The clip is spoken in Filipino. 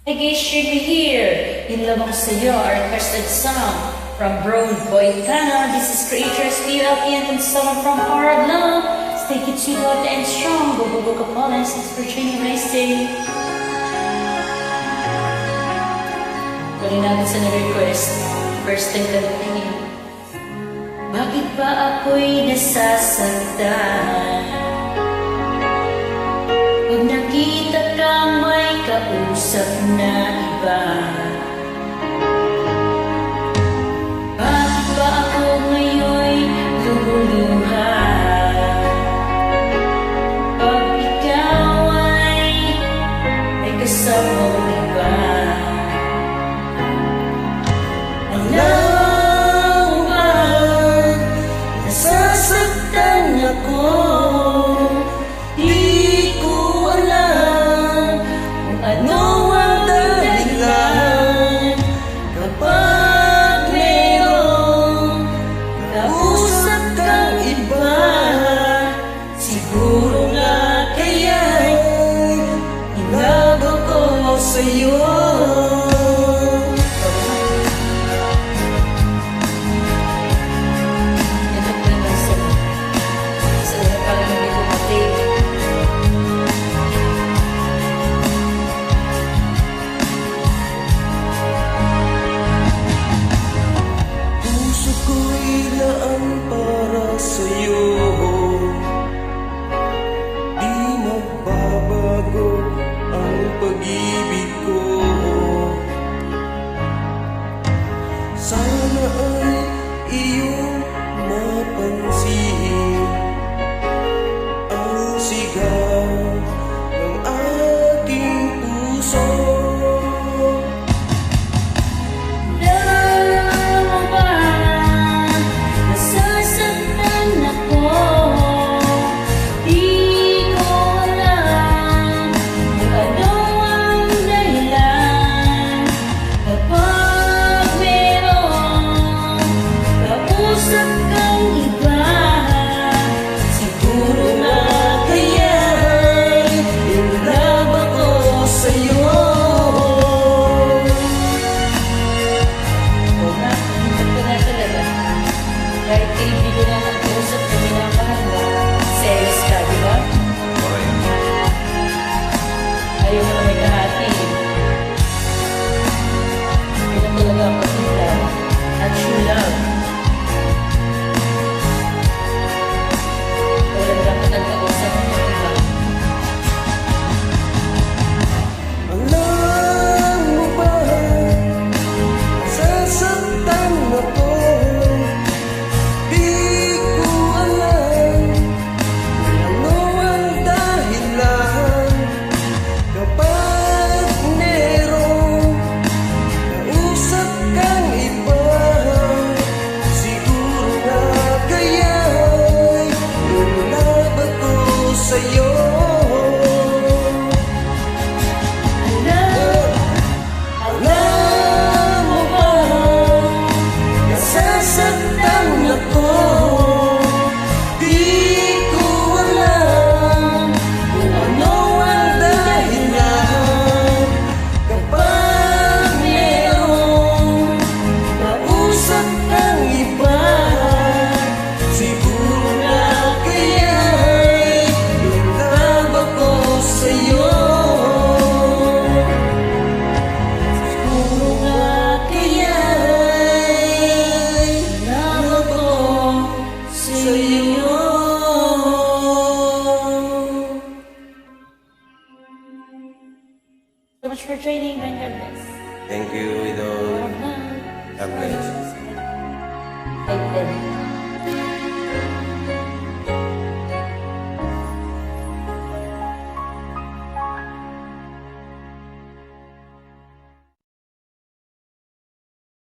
I guess you'd be here. In Labang Sa'yo, our requested song from Brown Boy Tana. This is Creatures PLP and song from Hard Love. Stay it sweet, hot and strong. Go, go, go, Kapala. Thanks for training race day. Kunin natin sa na-request. First time ka natin. Bakit ba ako'y nasasaktan? Pag nakita kang may kausap na iba, bakit ba ako ngayon'y lumuluha? Pag ikaw ay may kasamang iba, alam mo ba, nasasaktan ako. Sa'yo ito po yung sa parang hindi ko matig. Puso ko'y laan para sa'yo, di magbabago ang pag-ibig ko. Sana ay iyong mapansin ang sigaw ng aking puso. Alam mo ba, nasasaktan ako. Di ko alam kung ano ang dahilan. Kapag merong kausap kang iba, siguro na kaya'y in love ako sa'yo. Oo nga, hintat ko na talaga. Kahit kaibigan na ng kausap na minamahal mo, selos ka, di ba? Ayaw mo na may kahati. Yun ang talaga ang pagkita at true love. Walang dapat ang kausap ng iba. Alam mo ba, sasaktan ako. Di ko alam ano ang dahilan. Kapag merong kausap kang iba, siguro na kaya'y in love ako sa'yo. Alam mo ba, nasasaktan ako. Di ko alam kung ano ang dahilan. Kapag merong kausap kang iba, siguro na kaya'y in love ako sa'yo. Siguro nga kaya'y in love ako sa'yo. So much for training, and God bless. Thank you, Idol. God bless. Like that.